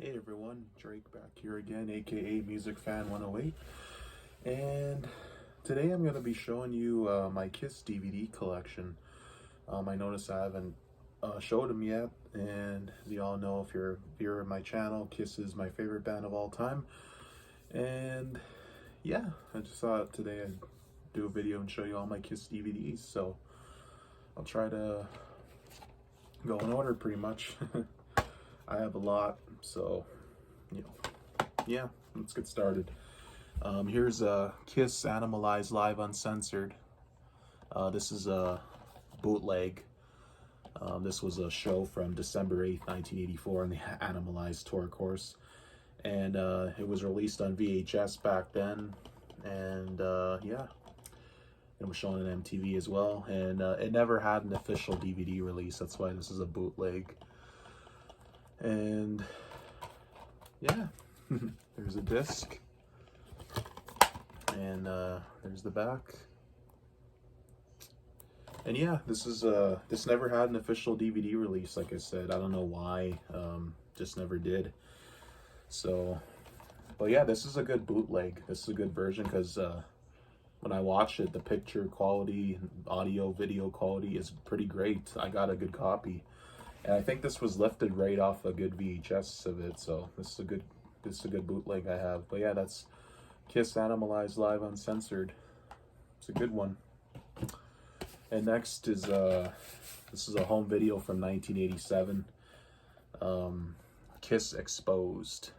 Hey everyone, Drake back here again, aka Music Fan 108, and today I'm going to be showing you my Kiss DVD collection. I noticed I haven't showed them yet, and as you all know, if you're a viewer of my channel, Kiss is my favorite band of all time, and yeah, I just thought today I'd do a video and show you all my Kiss DVDs, so I'll try to go in order pretty much. I have a lot, so yeah, let's get started. Here's a Kiss Animalized Live Uncensored. This is a bootleg. This was a show from December 8th, 1984 on the Animalized tour course. And it was released on VHS back then. And yeah, it was shown on MTV as well. And it never had an official DVD release. That's why this is a bootleg. And yeah, there's a disc. And there's the back. And yeah, this never had an official DVD release, like I said. I don't know why, just never did. So, but yeah, this is a good bootleg. This is a good version because when I watched it, the picture quality, audio, video quality is pretty great. I got a good copy. And I think this was lifted right off a good VHS of it, so this is a good bootleg I have. But yeah, that's Kiss Animalized Live Uncensored. It's a good one. And next is this is a home video from 1987. Kiss Exposed.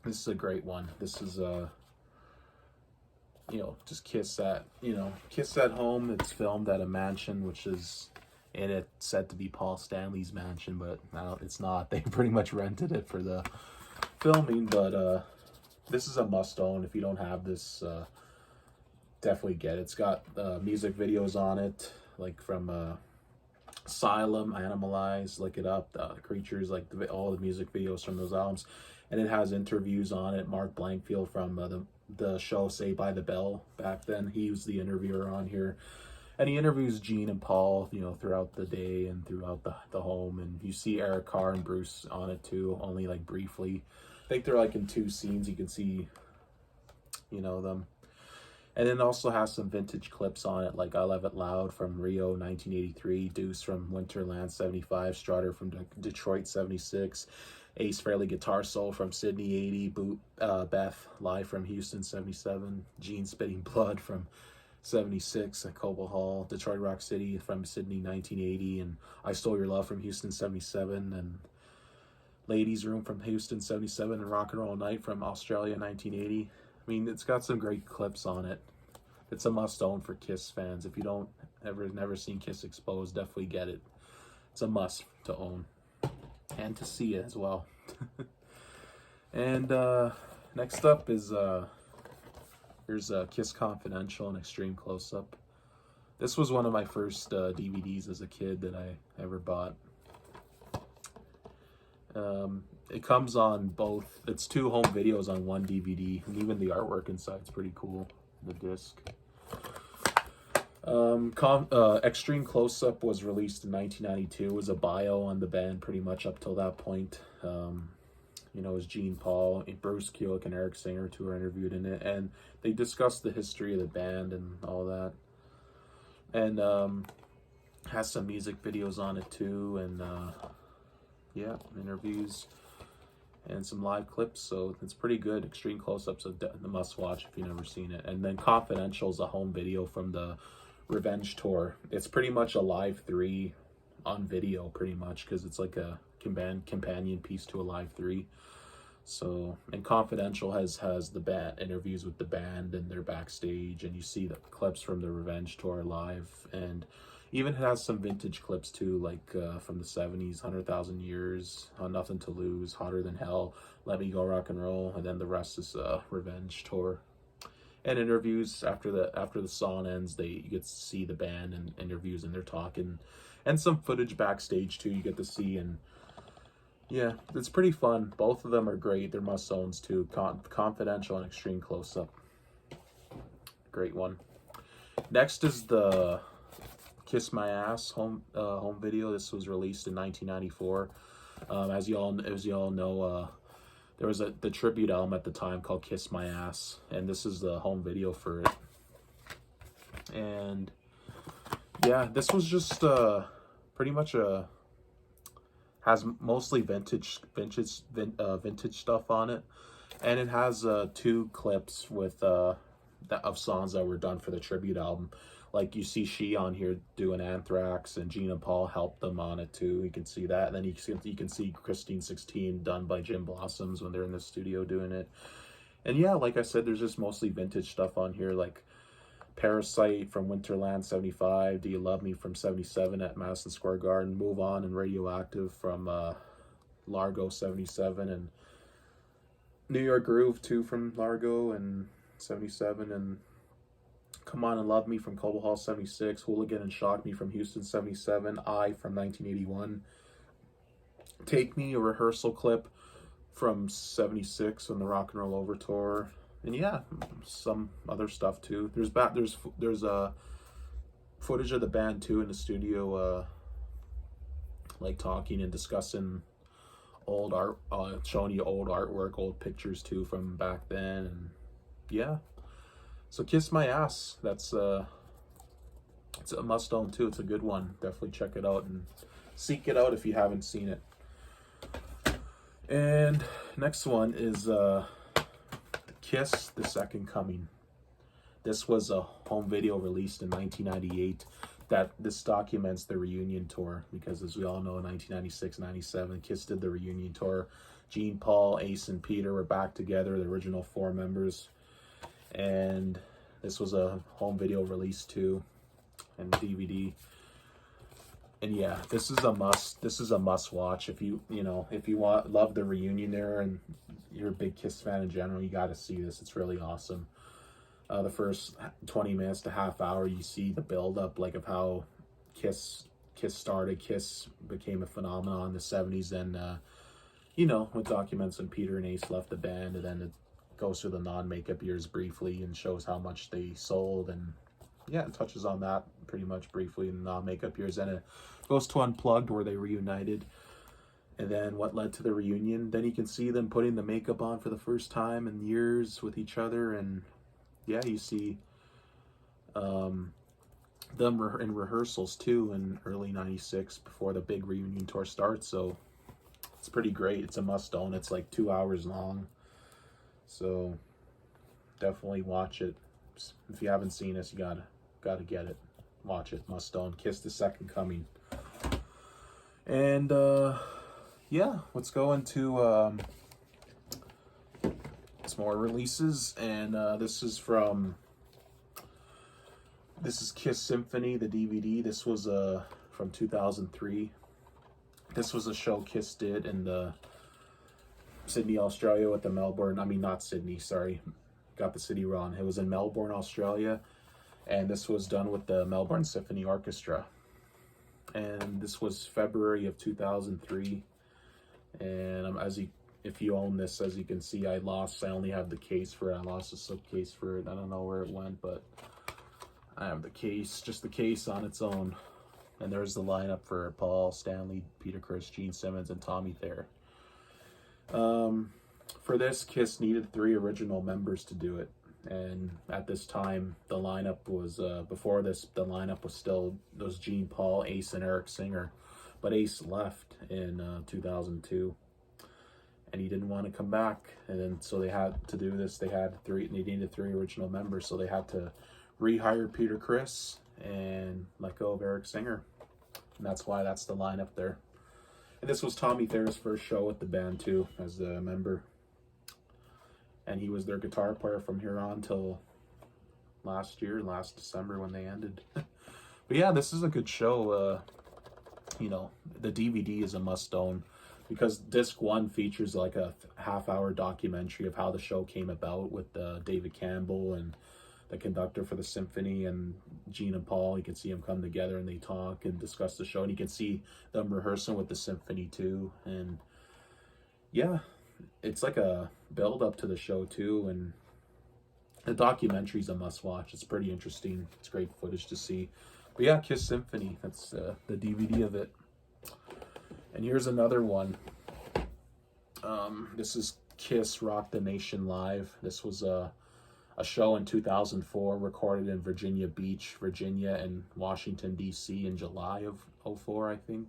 This is a great one. This is just Kiss at home. It's filmed at a mansion, which is and it's said to be Paul Stanley's mansion, but it's not. They pretty much rented it for the filming, but this is a must-own. If you don't have this, definitely get it. It's got music videos on it, like from Asylum, Animalized, Look It Up, Creatures, like all the music videos from those albums. And it has interviews on it. Mark Blankfield from the show Saved by the Bell back then, he was the interviewer on here. And he interviews Gene and Paul, throughout the day and throughout the home. And you see Eric Carr and Bruce on it too, only like briefly. I think they're like in two scenes. You can see, them. And then it also has some vintage clips on it, like I Love It Loud from Rio 1983, Deuce from Winterland 75, Strutter from Detroit 76, Ace Frehley Guitar Solo from Sydney 80, Beth live from Houston 77, Gene Spitting Blood from 76 at Cobo Hall, Detroit Rock City from Sydney 1980, and I Stole Your Love from Houston 77, and Ladies Room from Houston 77, and Rock and Roll Night from Australia 1980. I mean, it's got some great clips on it. It's a must-own for Kiss fans. If you never seen Kiss Exposed, definitely get it. It's a must to own and to see it as well. And next up is here's Kiss Confidential and Extreme Close-Up. This was one of my first DVDs as a kid that I ever bought. It comes on both. It's two home videos on one DVD, and even the artwork inside is pretty cool. The disc. Extreme Close-Up was released in 1992. It was a bio on the band pretty much up till that point. It was Gene, Paul, Bruce Kulick, and Eric Singer who were interviewed in it, and they discussed the history of the band and all that. And has some music videos on it too, and yeah, interviews and some live clips, so it's pretty good. Extreme Close-Ups are the must-watch if you've never seen it. And then Confidential is a home video from the Revenge tour. It's pretty much a live 3 on video, pretty much, because it's like a companion piece to a live 3. So, and Confidential has the band interviews with the band and their backstage, and you see the clips from the Revenge tour live, and even has some vintage clips too, like from the 70s, 100,000 Years, Nothing to Lose, Hotter Than Hell, Let Me Go Rock and Roll, and then the rest is Revenge tour. And interviews after the song ends, you get to see the band and interviews, and they're talking, and some footage backstage too you get to see. And yeah, it's pretty fun. Both of them are great. They're must-owns too. Confidential and Extreme Close-Up. Great one. Next is the Kiss My Ass home video. This was released in 1994. As you all know, there was the tribute album at the time called "Kiss My Ass," and this is the home video for it. And yeah, this was just pretty much has mostly vintage stuff on it, and it has 2 clips with of songs that were done for the tribute album. Like you see She on here doing Anthrax, and Gene and Paul helped them on it too. You can see that. And then you can see Christine 16 done by Jim Blossoms when they're in the studio doing it. And yeah, like I said, there's just mostly vintage stuff on here, like Parasite from Winterland 75, Do You Love Me from 77 at Madison Square Garden, Move On and Radioactive from Largo 77, and New York Groove 2 from Largo and 77, and Come On and Love Me from Cobo Hall 76, Hooligan and Shock Me from Houston 77, I from 1981, Take Me, a rehearsal clip from 76 on the Rock and Roll Over Tour, and yeah, some other stuff too. There's footage of the band too in the studio, like talking and discussing old art, showing you old artwork, old pictures too from back then, and yeah. So Kiss My Ass, that's it's a must own too. It's a good one. Definitely check it out and seek it out if you haven't seen it. And next one is Kiss, The Second Coming. This was a home video released in 1998. This documents the reunion tour, because as we all know, in 1996-97, Kiss did the reunion tour. Gene, Paul, Ace, and Peter were back together, the original 4 members. And this was a home video release too, and DVD. And yeah, this is a must watch if you love the reunion there and you're a big Kiss fan in general. You got to see this. It's really awesome. The first 20 minutes to half hour, you see the build up, like, of how Kiss started. Kiss became a phenomenon in the 70s, and with documents when Peter and Ace left the band, and then it goes through the non-makeup years briefly and shows how much they sold, and yeah, it touches on that pretty much briefly in the non-makeup years. And it goes to Unplugged, where they reunited, and then what led to the reunion. Then you can see them putting the makeup on for the first time in years with each other, and yeah, you see them in rehearsals too in early 96 before the big reunion tour starts. So it's pretty great. It's a must own. It's like 2 hours long. So definitely watch it. If you haven't seen this, you gotta get it. Watch it. Must own. Kiss, The Second Coming. And yeah, let's go into some more releases. And this is Kiss Symphony, the DVD. This was from 2003. This was a show Kiss did in the Sydney, Australia, with the not Sydney, sorry, got the city wrong. It was in Melbourne, Australia, and this was done with the Melbourne Symphony Orchestra. And this was February of 2003. And if you own this, as you can see, I only have the case for it. I lost a slipcase for it. I don't know where it went, but I have the case, just the case on its own. And there's the lineup for Paul, Stanley, Peter Criss, Gene Simmons, and Tommy Thayer. For this, Kiss needed 3 original members to do it, and at this time the lineup was before this, the lineup was still those Gene, Paul, Ace, and Eric Singer, but Ace left in 2002, and he didn't want to come back, and then so they had to do this. They needed 3 original members, so they had to rehire Peter Criss and let go of Eric Singer, and that's why that's the lineup there. And this was Tommy Thayer's first show with the band too, as a member. And he was their guitar player from here on till last December when they ended. But yeah, this is a good show. The DVD is a must own, because disc 1 features like a half-hour documentary of how the show came about with David Campbell and the conductor for the symphony and Gene and Paul. You can see them come together and they talk and discuss the show, and you can see them rehearsing with the symphony too. And yeah, it's like a build up to the show too, and the documentary's a must watch. It's pretty interesting. It's great footage to see. But yeah, Kiss Symphony, that's the DVD of it. And here's another one. This is Kiss Rock the Nation Live. This was a show in 2004, recorded in Virginia Beach, Virginia, and Washington, D.C. in July of 04, I think.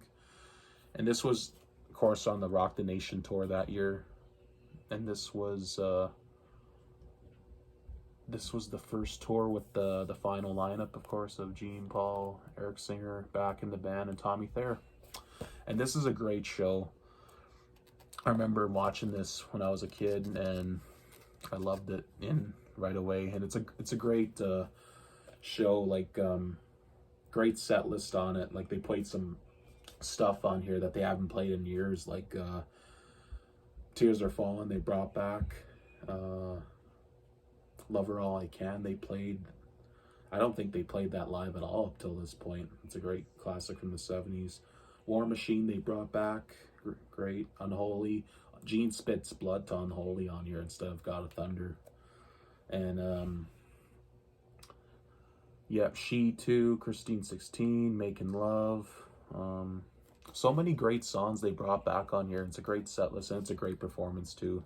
And this was, of course, on the Rock the Nation tour that year. And this was the first tour with the final lineup, of course, of Gene, Paul, Eric Singer back in the band, and Tommy Thayer. And this is a great show. I remember watching this when I was a kid, and I loved it right away. And it's a great show, like great set list on it. Like they played some stuff on here that they haven't played in years, like Tears Are Falling. They brought back Lover All I Can. They played. I don't think they played that live at all up till this point. It's a great classic from the 70s. War Machine they brought back. Great. Unholy. Gene spits blood to Unholy on here instead of God of Thunder. And yep, She Too, Christine 16, Making Love. So many great songs they brought back on here. It's a great set list, and it's a great performance too.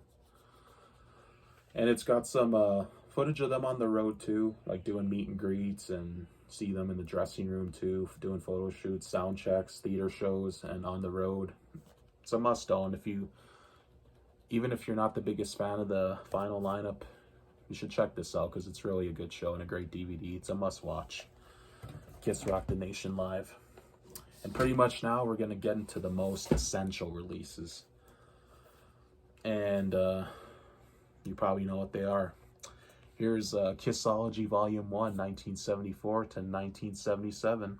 And it's got some footage of them on the road too, like doing meet and greets, and see them in the dressing room too, doing photo shoots, sound checks, theater shows, and on the road. It's a must own. Even if you're not the biggest fan of the final lineup, you should check this out because it's really a good show and a great DVD. It's a must watch. Kiss Rock the Nation Live. And pretty much now we're going to get into the most essential releases. And you probably know what they are. Here's Kissology Volume 1, 1974 to 1977.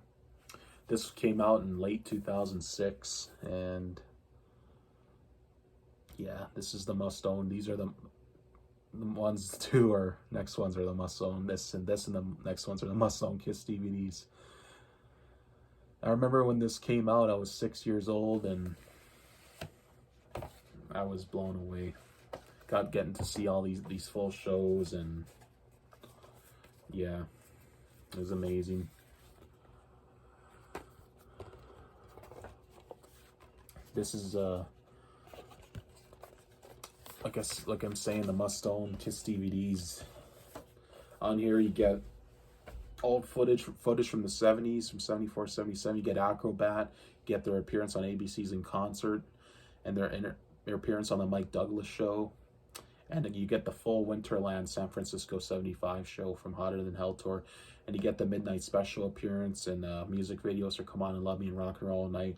This came out in late 2006, and yeah, this is the must own. These are the ones too, or next ones are the must own. This and the next ones are the must own Kiss DVDs. I remember when this came out, I was 6 years old, and I was blown away. Getting to see all these full shows, and yeah, it was amazing. This is like I'm saying, the must own Kiss DVDs. On here you get old footage from the 70s, from 74, 77. You get Acrobat, you get their appearance on ABC's In Concert, and their appearance on the Mike Douglas Show. And then you get the full Winterland San Francisco 75 show from Hotter Than Hell tour. And you get the Midnight Special appearance and music videos for Come On and Love Me and Rock and Roll All Night.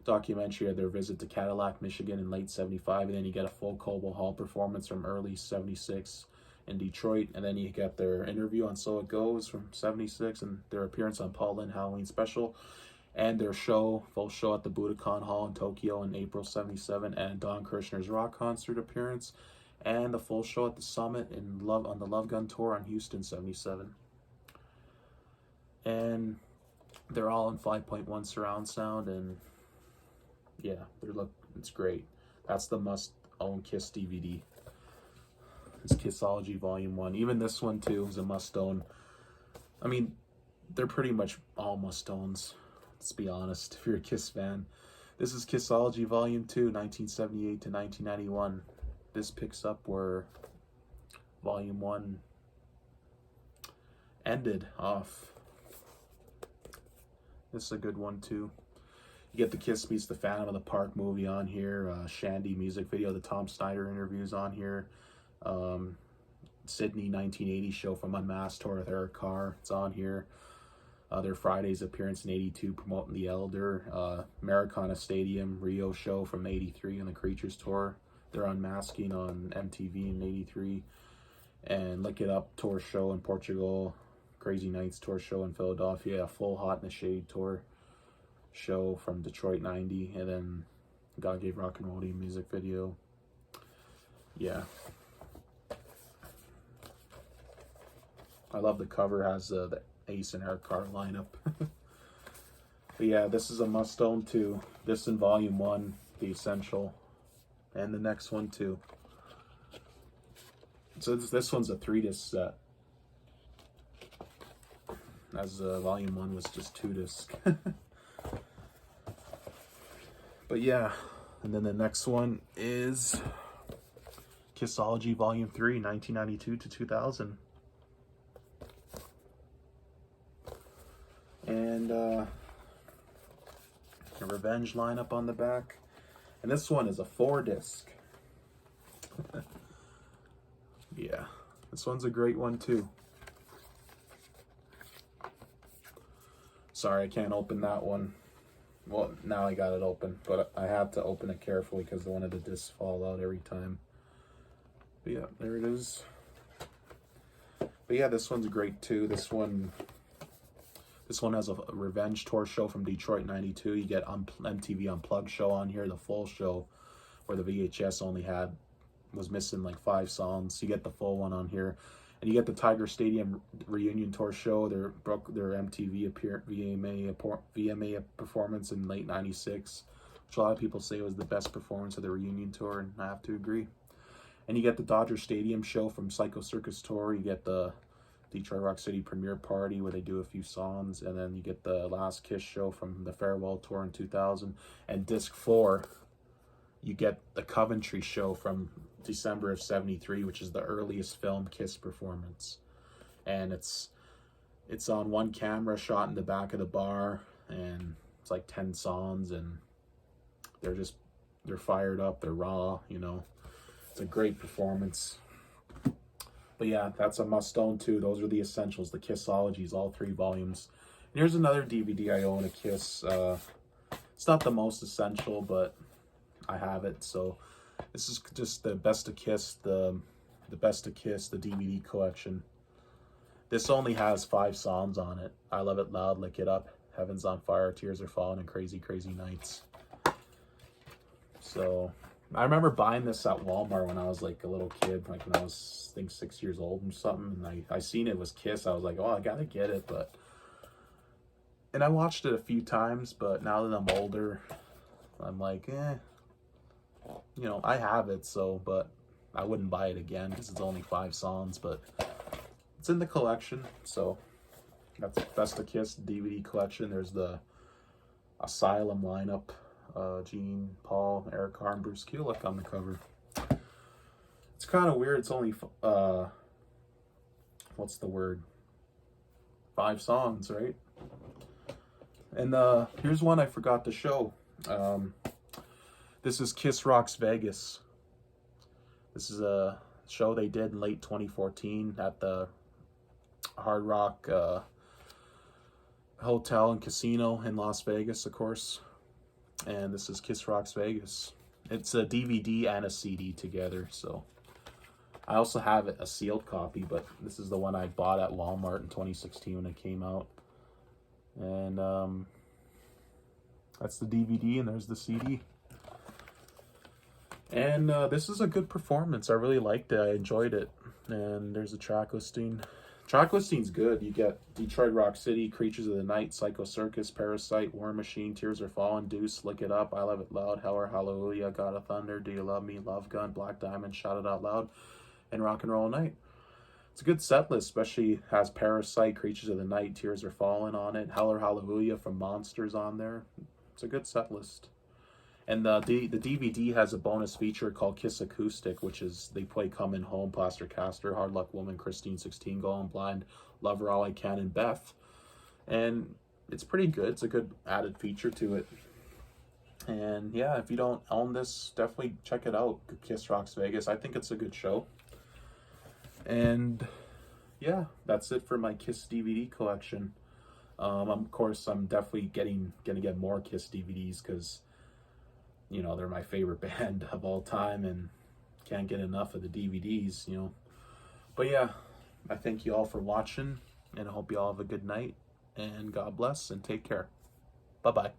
Documentary of their visit to Cadillac, Michigan in late 75. And then you get a full Cobo Hall performance from early 76 in Detroit. And then you get their interview on So It Goes from 76 and their appearance on Paul Lynde Halloween Special. And their full show at the Budokan Hall in Tokyo in April 77. And Don Kirshner's rock concert appearance. And the full show at the Summit on the Love Gun Tour on Houston 77. And they're all in 5.1 surround sound, and yeah, it's great. That's the must own Kiss DVD. It's Kissology Volume 1. Even this one too is a must own. I mean, they're pretty much all must owns, let's be honest, if you're a Kiss fan. This is Kissology Volume 2, 1978 to 1991. This picks up where Volume 1 ended off. This is a good one too. You get the Kiss Meets the Phantom of the Park movie on here, Shandy music video, the Tom Snyder interviews on here, Sydney 1980 show from Unmasked tour with Eric Carr, it's on here. Their Friday's appearance in 82 promoting The Elder, Maracana Stadium Rio show from 83 on the Creatures tour. They're unmasking on MTV in 83. And Lick It Up tour show in Portugal. Crazy Nights tour show in Philadelphia. A full Hot in the Shade tour show from Detroit 90. And then God Gave Rock and Roll to You music video. Yeah. I love the cover. Has the Ace and Eric Carr lineup. But yeah, this is a must own too. This in Volume 1, The Essential. And the next one too. So this one's a 3-disc set, as Volume 1 was just 2-disc. But yeah, and then the next one is Kissology Volume 3, 1992 to 2000. And a Revenge lineup on the back. And this one is a 4-disc. Yeah, this one's a great one too. Sorry, I can't open that one. Well, now I got it open, but I have to open it carefully because one of the discs fall out every time. But yeah, there it is. But yeah, this one's great too. This one has a Revenge tour show from Detroit '92. You get MTV Unplugged show on here, the full show, where the VHS was missing like 5 songs. You get the full one on here, and you get the Tiger Stadium reunion tour show. Their MTV VMA performance in late '96, which a lot of people say was the best performance of the reunion tour, and I have to agree. And you get the Dodger Stadium show from Psycho Circus tour. You get the Detroit Rock City premiere party where they do a few songs, and then you get the Last Kiss show from the farewell tour in 2000. And disc 4, you get the Coventry show from December of '73, which is the earliest film Kiss performance. And it's on one camera shot in the back of the bar, and it's like 10 songs, and they're fired up, they're raw, you know. It's a great performance. But yeah, that's a must own too. Those are the essentials, the Kissologies, all 3 volumes. And here's another DVD I own, a Kiss. It's not the most essential, but I have it. So this is just the Best of Kiss, the Best of Kiss, the DVD collection. This only has 5 songs on it. I Love It Loud, Lick It Up, Heaven's on Fire, Tears Are Falling, and Crazy Crazy Nights. So I remember buying this at Walmart when I was like a little kid, like when I was, I think, 6 years old or something. And I seen it was Kiss. I was like, oh, I gotta get it. And I watched it a few times, but now that I'm older, I'm like, you know, I have it, so, but I wouldn't buy it again because it's only 5 songs, but it's in the collection. So that's Best of Kiss DVD collection. There's the Asylum lineup. Gene, Paul, Eric Carr, and Bruce Kulick on the cover. It's kind of weird. It's only, what's the word? 5 songs, right? And here's one I forgot to show. This is Kiss Rocks Vegas. This is a show they did in late 2014 at the Hard Rock Hotel and Casino in Las Vegas, of course. And this is Kiss Rocks Vegas. It's a DVD and a CD together, so I also have a sealed copy, but this is the one I bought at Walmart in 2016 when it came out. And that's the DVD, and there's the CD. And this is a good performance. I really liked it. I enjoyed it. And there's a track listing. Track listing's good. You get Detroit Rock City, Creatures of the Night, Psycho Circus, Parasite, War Machine, Tears Are Falling, Deuce, Lick It Up, I Love It Loud, Hell or Hallelujah, God of Thunder, Do You Love Me, Love Gun, Black Diamond, Shout It Out Loud, and Rock and Roll Night. It's a good set list, especially has Parasite, Creatures of the Night, Tears Are Falling on it, Hell or Hallelujah from Monsters on there. It's a good set list. And the DVD has a bonus feature called Kiss Acoustic, which is they play Coming Home, Plaster Caster, Hard Luck Woman, Christine 16, Going Blind, Love Her All I Can, and Beth. And it's pretty good. It's a good added feature to it. And yeah, if you don't own this, definitely check it out. Kiss Rocks Vegas. I think it's a good show. And yeah, that's it for my Kiss DVD collection. Of course, I'm definitely gonna get more Kiss DVDs because, you know, they're my favorite band of all time and can't get enough of the DVDs, you know. But yeah, I thank you all for watching, and I hope you all have a good night, and God bless, and take care. Bye-bye.